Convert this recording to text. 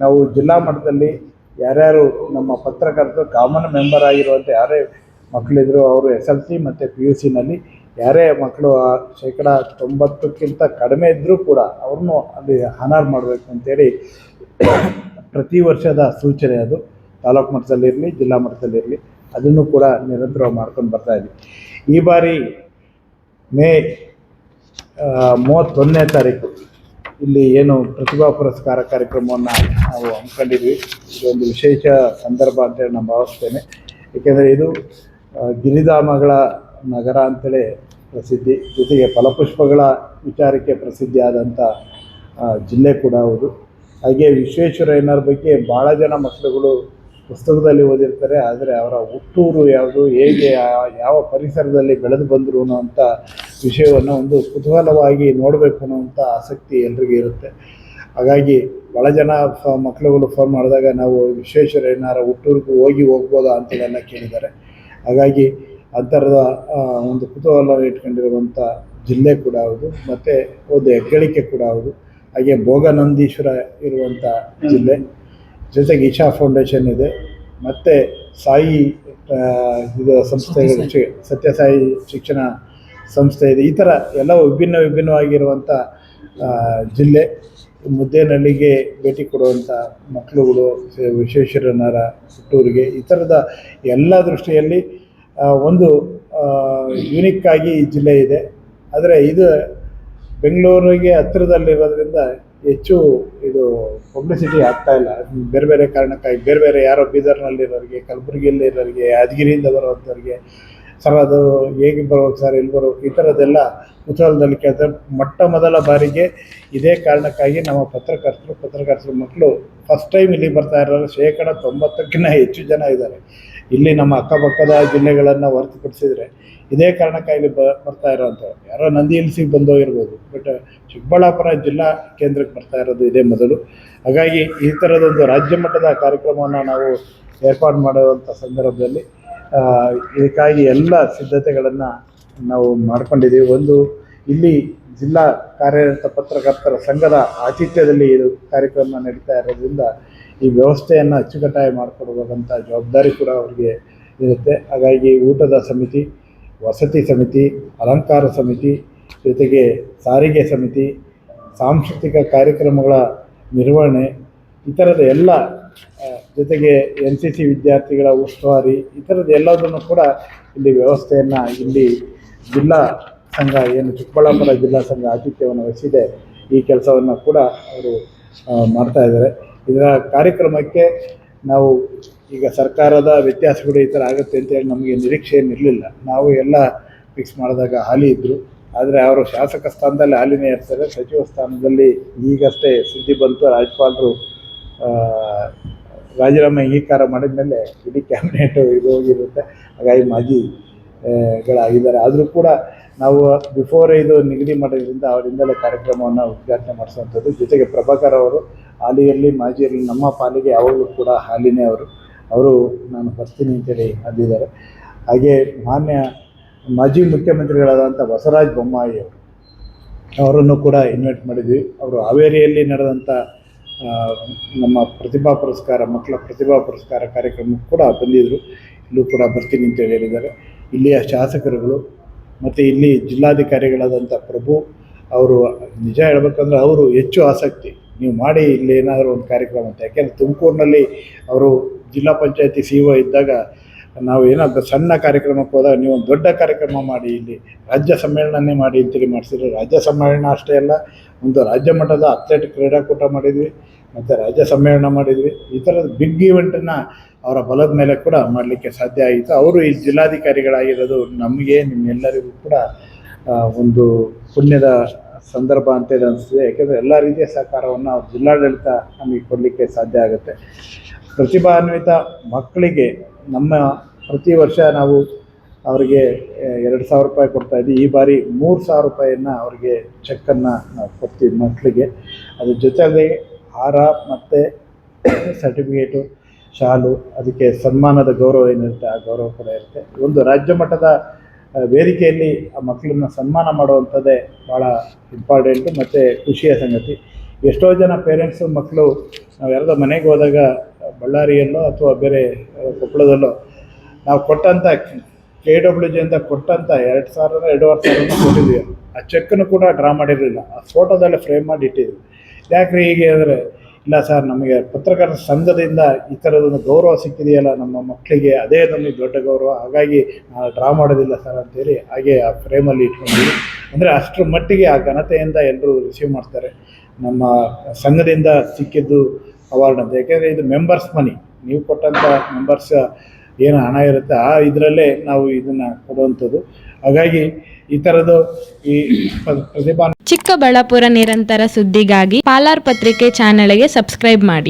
ನಾವು ಜಿಲ್ಲಾ ಮಟ್ಟದಲ್ಲಿ ಯಾರ್ಯಾರು ನಮ್ಮ ಪತ್ರಕರ್ತರು ಕಾಮನ್ ಮೆಂಬರ್ ಆಗಿರುವಂಥ ಯಾರೇ ಮಕ್ಕಳಿದ್ರು ಅವರು SLC ಮತ್ತು PUCನಲ್ಲಿ ಯಾರೇ ಮಕ್ಕಳು ಶೇಕಡ 90ಕ್ಕಿಂತ ಕಡಿಮೆ ಇದ್ದರೂ ಕೂಡ ಅವ್ರನ್ನೂ ಅಲ್ಲಿ ಹಾನರ್ ಮಾಡಬೇಕು ಅಂತೇಳಿ ಪ್ರತಿ ವರ್ಷದ ಸೂಚನೆ ಅದು. ತಾಲೂಕು ಮಟ್ಟದಲ್ಲಿರಲಿ ಜಿಲ್ಲಾ ಮಟ್ಟದಲ್ಲಿರಲಿ ಅದನ್ನು ಕೂಡ ನಿರಂತರವಾಗಿ ಮಾಡ್ಕೊಂಡು ಬರ್ತಾಯಿದ್ವಿ. ಈ ಬಾರಿ ಮೇ 31ನೇ ತಾರೀಕು ಇಲ್ಲಿ ಏನು ಪ್ರತಿಭಾ ಪುರಸ್ಕಾರ ಕಾರ್ಯಕ್ರಮವನ್ನು ನಾವು ಹಮ್ಮಿಕೊಂಡಿದ್ವಿ. ಇದೊಂದು ವಿಶೇಷ ಸಂದರ್ಭ ಅಂತೇಳಿ ನಾನು ಭಾವಿಸ್ತೇನೆ. ಏಕೆಂದರೆ ಇದು ಗಿರಿಧಾಮಗಳ ನಗರ ಅಂತೇಳಿ ಪ್ರಸಿದ್ಧಿ, ಜೊತೆಗೆ ಫಲಪುಷ್ಪಗಳ ವಿಚಾರಕ್ಕೆ ಪ್ರಸಿದ್ಧಿಯಾದಂಥ ಜಿಲ್ಲೆ ಕೂಡ ಹೌದು. ಹಾಗೆ ವಿಶ್ವೇಶ್ವರಯ್ಯನವ್ರ ಬಗ್ಗೆ ಭಾಳ ಜನ ಮಕ್ಕಳುಗಳು ಪುಸ್ತಕದಲ್ಲಿ ಓದಿರ್ತಾರೆ, ಆದರೆ ಅವರ ಹುಟ್ಟೂರು ಯಾವುದು, ಹೇಗೆ ಯಾವ ಪರಿಸರದಲ್ಲಿ ಬೆಳೆದು ಬಂದರು ಅನ್ನೋವಂಥ ವಿಷಯವನ್ನು ಒಂದು ಕುತೂಹಲವಾಗಿ ನೋಡಬೇಕು ಅನ್ನೋವಂಥ ಆಸಕ್ತಿ ಎಲ್ರಿಗೂ ಇರುತ್ತೆ. ಹಾಗಾಗಿ ಭಾಳ ಜನ ಮಕ್ಕಳುಗಳು ಫೋನ್ ಮಾಡಿದಾಗ ನಾವು ವಿಶ್ವೇಶ್ವರಯ್ಯನವರ ಹುಟ್ಟೂರಿಗೆ ಹೋಗ್ಬೋದಾ ಅಂತೇಳೆಲ್ಲ ಕೇಳಿದ್ದಾರೆ. ಹಾಗಾಗಿ ಆ ಥರದ ಒಂದು ಕುತೂಹಲ ಇಟ್ಕೊಂಡಿರುವಂಥ ಜಿಲ್ಲೆ ಕೂಡ ಹೌದು, ಮತ್ತು ಒಂದು ಹೆಗ್ಗಳಿಕೆ ಕೂಡ ಹೌದು. ಹಾಗೆ ಭೋಗನಂದೀಶ್ವರ ಇರುವಂಥ ಜಿಲ್ಲೆ, ಜೊತೆಗೆ ಈಶಾ ಫೌಂಡೇಶನ್ ಇದೆ, ಮತ್ತು ಸಾಯಿ ಇದು ಸಂಸ್ಥೆಗಳು, ಸತ್ಯಸಾಯಿ ಶಿಕ್ಷಣ ಸಂಸ್ಥೆ ಇದೆ. ಈ ಥರ ಎಲ್ಲ ವಿಭಿನ್ನವಾಗಿರುವಂಥ ಜಿಲ್ಲೆ. ಮುದ್ದೇನಹಳ್ಳಿಗೆ ಭೇಟಿ ಕೊಡುವಂಥ ಮಕ್ಕಳುಗಳು ವಿಶ್ವೇಶ್ವರಯ್ಯನವರ ಹುಟ್ಟೂರಿಗೆ ಈ ಥರದ ಎಲ್ಲ ದೃಷ್ಟಿಯಲ್ಲಿ ಒಂದು ಯೂನಿಕ್ಕಾಗಿ ಈ ಜಿಲ್ಲೆ ಇದೆ. ಆದರೆ ಇದು ಬೆಂಗಳೂರಿಗೆ ಹತ್ತಿರದಲ್ಲಿರೋದ್ರಿಂದ ಹೆಚ್ಚು ಇದು ಪಬ್ಲಿಸಿಟಿ ಆಗ್ತಾಯಿಲ್ಲ. ಬೇರೆ ಬೇರೆ ಕಾರಣಕ್ಕಾಗಿ ಬೇರೆ ಯಾರೋ ಬೀದರ್ನಲ್ಲಿರೋರಿಗೆ, ಕಲಬುರಗಿಯಲ್ಲಿರೋರಿಗೆ, ಯಾದಗಿರಿಯಿಂದ ಬರೋವಂಥವ್ರಿಗೆ ಸರ್ ಅದು ಹೇಗೆ ಬರ್ಬೇಕು ಸರ್, ಎಲ್ಲಿ ಬರ್ಬೇಕು, ಈ ಥರದ್ದೆಲ್ಲ ಕುತೂಹಲದಲ್ಲಿ ಕೇಳ್ತಾರೆ. ಮೊದಲ ಬಾರಿಗೆ ಇದೇ ಕಾರಣಕ್ಕಾಗಿ ನಮ್ಮ ಪತ್ರಕರ್ತರು ಮಕ್ಕಳು ಫಸ್ಟ್ ಟೈಮ್ ಇಲ್ಲಿ ಬರ್ತಾ ಇರೋರು ಶೇಕಡ 90ಕ್ಕಿಂತ ಹೆಚ್ಚು ಜನ ಇದ್ದಾರೆ. ಇಲ್ಲಿ ನಮ್ಮ ಅಕ್ಕಪಕ್ಕದ ಜಿಲ್ಲೆಗಳನ್ನು ಹೊರತುಪಡಿಸಿದರೆ ಇದೇ ಕಾರಣಕ್ಕಾಗಿ ಬರ್ತಾ ಇರೋವಂಥವ್ರು. ಯಾರೋ ನಂದಿ ಹಿಲ್ಸಿಗೆ ಬಂದೋಗಿರ್ಬೋದು, ಬಟ್ ಚಿಕ್ಕಬಳ್ಳಾಪುರ ಜಿಲ್ಲಾ ಕೇಂದ್ರಕ್ಕೆ ಬರ್ತಾ ಇರೋದು ಇದೇ ಮೊದಲು. ಹಾಗಾಗಿ ಈ ಥರದೊಂದು ರಾಜ್ಯ ಮಟ್ಟದ ಕಾರ್ಯಕ್ರಮವನ್ನು ನಾವು ಏರ್ಪಾಡು ಮಾಡುವಂಥ ಸಂದರ್ಭದಲ್ಲಿ ಇದಕ್ಕಾಗಿ ಎಲ್ಲ ಸಿದ್ಧತೆಗಳನ್ನು ನಾವು ಮಾಡ್ಕೊಂಡಿದ್ದೀವಿ. ಒಂದು ಇಲ್ಲಿ ಜಿಲ್ಲಾ ಕಾರ್ಯನಿರತ ಪತ್ರಕರ್ತರ ಸಂಘದ ಆತಿಥ್ಯದಲ್ಲಿ ಇದು ಕಾರ್ಯಕ್ರಮ ನಡೀತಾ ಇರೋದ್ರಿಂದ ಈ ವ್ಯವಸ್ಥೆಯನ್ನು ಅಚ್ಚುಕಟ್ಟಾಗಿ ಮಾಡಿಕೊಡ್ಬೇಕಂತ ಜವಾಬ್ದಾರಿ ಕೂಡ ಅವರಿಗೆ ಇರುತ್ತೆ. ಹಾಗಾಗಿ ಊಟದ ಸಮಿತಿ, ವಸತಿ ಸಮಿತಿ, ಅಲಂಕಾರ ಸಮಿತಿ, ಜೊತೆಗೆ ಸಾರಿಗೆ ಸಮಿತಿ, ಸಾಂಸ್ಕೃತಿಕ ಕಾರ್ಯಕ್ರಮಗಳ ನಿರ್ವಹಣೆ, ಈ ಥರದ ಎಲ್ಲ, ಜೊತೆಗೆ NCC ವಿದ್ಯಾರ್ಥಿಗಳ ಉಸ್ತುವಾರಿ, ಈ ಥರದ್ದು ಎಲ್ಲದನ್ನು ಕೂಡ ಇಲ್ಲಿ ವ್ಯವಸ್ಥೆಯನ್ನು ಇಲ್ಲಿ ಜಿಲ್ಲಾ ಸಂಘ ಏನು ಚಿಕ್ಕಬಳ್ಳಾಪುರ ಜಿಲ್ಲಾ ಸಂಘ ಆತಿಥ್ಯವನ್ನು ವಹಿಸಿದೆ, ಈ ಕೆಲಸವನ್ನು ಕೂಡ ಅವರು ಮಾಡ್ತಾಯಿದ್ದಾರೆ. ಇದರ ಕಾರ್ಯಕ್ರಮಕ್ಕೆ ನಾವು ಈಗ ಸರ್ಕಾರದ ವ್ಯತ್ಯಾಸಗಳು ಈ ಥರ ಆಗುತ್ತೆ ಅಂತೇಳಿ ನಮಗೆ ನಿರೀಕ್ಷೆ ಏನಿರಲಿಲ್ಲ. ನಾವು ಎಲ್ಲ ಫಿಕ್ಸ್ ಮಾಡಿದಾಗ ಹಾಲಿ ಇದ್ದರು, ಆದರೆ ಅವರು ಶಾಸಕ ಸ್ಥಾನದಲ್ಲಿ ಹಾಲಿನೇ ಇರ್ತಾರೆ. ಸಚಿವ ಸ್ಥಾನದಲ್ಲಿ ಈಗಷ್ಟೇ ಸುದ್ದಿ ಬಂತು, ರಾಜ್ಯಪಾಲರು ರಾಜೀನಾಮೆ ಅಂಗೀಕಾರ ಮಾಡಿದ ಮೇಲೆ ಇಡೀ ಕ್ಯಾಬಿನೆಟ್ ಇದು ಹೋಗಿರುತ್ತೆ. ಹಾಗಾಗಿ ಮಾಜಿಗಳಾಗಿದ್ದಾರೆ. ಆದರೂ ಕೂಡ ನಾವು ಬಿಫೋರ್ ಇದು ನಿಗದಿ ಮಾಡೋದ್ರಿಂದ ಅವರಿಂದಲೇ ಕಾರ್ಯಕ್ರಮವನ್ನು ಉದ್ಘಾಟನೆ ಮಾಡಿಸುವಂಥದ್ದು. ಜೊತೆಗೆ ಪ್ರಭಾಕರ್ ಅವರು ಹಾಲಿಯಲ್ಲಿ ಮಾಜಿಯಲ್ಲಿ ನಮ್ಮ ಪಾಲಿಗೆ ಯಾವಾಗಲೂ ಕೂಡ ಹಾಲಿನೇ ಅವರು ನಾನು ಬರ್ತೀನಿ ಅಂತೇಳಿ ಅಂದಿದ್ದಾರೆ. ಹಾಗೆ ಮಾನ್ಯ ಮಾಜಿ ಮುಖ್ಯಮಂತ್ರಿಗಳಾದಂಥ ಬಸವರಾಜ ಬೊಮ್ಮಾಯಿ ಅವರನ್ನು ಕೂಡ ಇನ್ವೈಟ್ ಮಾಡಿದ್ವಿ. ಅವರು ಹಾವೇರಿಯಲ್ಲಿ ನಡೆದಂಥ ನಮ್ಮ ಮಕ್ಕಳ ಪ್ರತಿಭಾ ಪುರಸ್ಕಾರ ಕಾರ್ಯಕ್ರಮಕ್ಕೆ ಕೂಡ ಬಂದಿದ್ದರು. ಇಲ್ಲೂ ಕೂಡ ಬರ್ತೀನಿ ಅಂತೇಳಿ ಹೇಳಿದ್ದಾರೆ. ಇಲ್ಲಿಯ ಶಾಸಕರುಗಳು ಮತ್ತು ಇಲ್ಲಿ ಜಿಲ್ಲಾಧಿಕಾರಿಗಳಾದಂಥ ಪ್ರಭು ಅವರು ನಿಜ ಹೇಳ್ಬೇಕಂದ್ರೆ ಅವರು ಹೆಚ್ಚು ಆಸಕ್ತಿ, ನೀವು ಮಾಡಿ ಇಲ್ಲಿ ಏನಾದರೂ ಒಂದು ಕಾರ್ಯಕ್ರಮ ಅಂತ. ಯಾಕೆಂದರೆ ತುಮಕೂರಿನಲ್ಲಿ ಅವರು ಜಿಲ್ಲಾ ಪಂಚಾಯತಿ CEO ಇದ್ದಾಗ ನಾವು ಏನಾದರೂ ಸಣ್ಣ ಕಾರ್ಯಕ್ರಮಕ್ಕೆ ಹೋದಾಗ ನೀವು ಒಂದು ದೊಡ್ಡ ಕಾರ್ಯಕ್ರಮ ಮಾಡಿ, ಇಲ್ಲಿ ರಾಜ್ಯ ಸಮ್ಮೇಳನನೇ ಮಾಡಿ ಅಂತೇಳಿ ಮಾಡಿಸಿದ್ರು. ರಾಜ್ಯ ಸಮ್ಮೇಳನ ಅಷ್ಟೇ ಅಲ್ಲ, ಒಂದು ರಾಜ್ಯ ಮಟ್ಟದ ಅಥ್ಲೆಟಿಕ್ ಕ್ರೀಡಾಕೂಟ ಮಾಡಿದ್ವಿ ಮತ್ತು ರಾಜ್ಯ ಸಮ್ಮೇಳನ ಮಾಡಿದ್ವಿ. ಈ ಥರದ ಬಿಗ್ ಈವೆಂಟನ್ನು ಅವರ ಬಲದ ಮೇಲೆ ಕೂಡ ಮಾಡಲಿಕ್ಕೆ ಸಾಧ್ಯ ಆಯಿತು. ಅವರು ಈ ಜಿಲ್ಲಾಧಿಕಾರಿಗಳಾಗಿರೋದು ನಮಗೆ ನಿಮ್ಮೆಲ್ಲರಿಗೂ ಕೂಡ ಒಂದು ಪುಣ್ಯದ ಸಂದರ್ಭ ಅಂತೇಳಿ ಅನಿಸ್ತದೆ. ಯಾಕೆಂದರೆ ಎಲ್ಲ ರೀತಿಯ ಸಹಕಾರವನ್ನು ಜಿಲ್ಲಾಡಳಿತ ನಮಗೆ ಕೊಡಲಿಕ್ಕೆ ಸಾಧ್ಯ ಆಗುತ್ತೆ. ಪ್ರತಿಭಾನ್ವಿತ ಮಕ್ಕಳಿಗೆ ನಮ್ಮ ಪ್ರತಿ ವರ್ಷ ನಾವು ಅವರಿಗೆ 2,000 ರೂಪಾಯಿ ಕೊಡ್ತಾಯಿದ್ವಿ. ಈ ಬಾರಿ 3,000 ರೂಪಾಯಿಯನ್ನು ಅವರಿಗೆ ಚೆಕ್ಕನ್ನು ನಾವು ಕೊಡ್ತೀವಿ ಮಕ್ಕಳಿಗೆ. ಅದ್ರ ಜೊತೆಗೆ ಹಾರ ಮತ್ತು ಸರ್ಟಿಫಿಕೇಟು, ಶಾಲು, ಅದಕ್ಕೆ ಸನ್ಮಾನದ ಗೌರವ ಏನಿರುತ್ತೆ ಆ ಗೌರವ ಕೂಡ ಇರುತ್ತೆ. ಒಂದು ರಾಜ್ಯ ಮಟ್ಟದ ವೇದಿಕೆಯಲ್ಲಿ ಆ ಮಕ್ಕಳನ್ನ ಸನ್ಮಾನ ಮಾಡುವಂಥದ್ದೇ ಭಾಳ ಇಂಪಾರ್ಟೆಂಟು ಮತ್ತು ಖುಷಿಯ ಸಂಗತಿ. ಎಷ್ಟೋ ಜನ ಪೇರೆಂಟ್ಸು ಮಕ್ಕಳು ನಾವು ಯಾರ್ದೋ ಮನೆಗೆ ಹೋದಾಗ ಬಳ್ಳಾರಿಯಲ್ಲೋ ಅಥವಾ ಬೇರೆ ಕೊಪ್ಪಳದಲ್ಲೋ ನಾವು ಕೊಟ್ಟಂಥ KWJ ಅಂತ ಕೊಟ್ಟಂಥ 2,000 2,500 ಕೊಟ್ಟಿದ್ವಿ. ಆ ಚೆಕ್ಕನ್ನು ಕೂಡ ಡ್ರಾ ಮಾಡಿರಲಿಲ್ಲ, ಆ ಫೋಟೋದಲ್ಲೇ ಫ್ರೇಮ್ ಮಾಡಿ ಇಟ್ಟಿದ್ವಿ. ಯಾಕ್ರಿ ಹೀಗೆ ಅಂದರೆ, ಇಲ್ಲ ಸರ್, ನಮಗೆ ಪತ್ರಕರ್ತರ ಸಂಘದಿಂದ ಈ ಥರದೊಂದು ಗೌರವ ಸಿಕ್ಕಿದೆಯಲ್ಲ ನಮ್ಮ ಮಕ್ಕಳಿಗೆ, ಅದೇ ನಮಗೆ ದೊಡ್ಡ ಗೌರವ, ಹಾಗಾಗಿ ನಾವು ಡ್ರಾ ಮಾಡೋದಿಲ್ಲ ಸರ್ ಅಂತೇಳಿ ಹಾಗೆ ಆ ಫ್ರೇಮಲ್ಲಿ ಇಟ್ಕೊಂಡಿದ್ವಿ. ಅಂದರೆ ಅಷ್ಟರ ಮಟ್ಟಿಗೆ ಆ ಘನತೆಯಿಂದ ಎಲ್ಲರೂ ರಿಸೀವ್ ಮಾಡ್ತಾರೆ. ನಮ್ಮ ಸಂಘದಿಂದ ಸಿಕ್ಕಿದ್ದು ಅವಾರ್ಡ್ ಅಂತ, ಯಾಕೆಂದರೆ ಇದು ಮೆಂಬರ್ಸ್ ಮನಿ, ನೀವು ಕೊಟ್ಟಂಥ ಮೆಂಬರ್ಸ್ ಏನು ಹಣ ಇರುತ್ತೆ ಆ ಇದರಲ್ಲೇ ನಾವು ಇದನ್ನು ಕೊಡುವಂಥದ್ದು. ಹಾಗಾಗಿ ಈ ಥರದ್ದು ಈ ಪ್ರತಿಭಾ ಚಿಕ್ಕಬಳ್ಳಾಪುರ ನಿರಂತರ ಸುದ್ದಿಗಾಗಿ ಪಾಲಾರ್ ಪತ್ರಿಕೆ ಚಾನೆಲ್ಗೆ ಸಬ್ಸ್ಕ್ರೈಬ್ ಮಾಡಿ.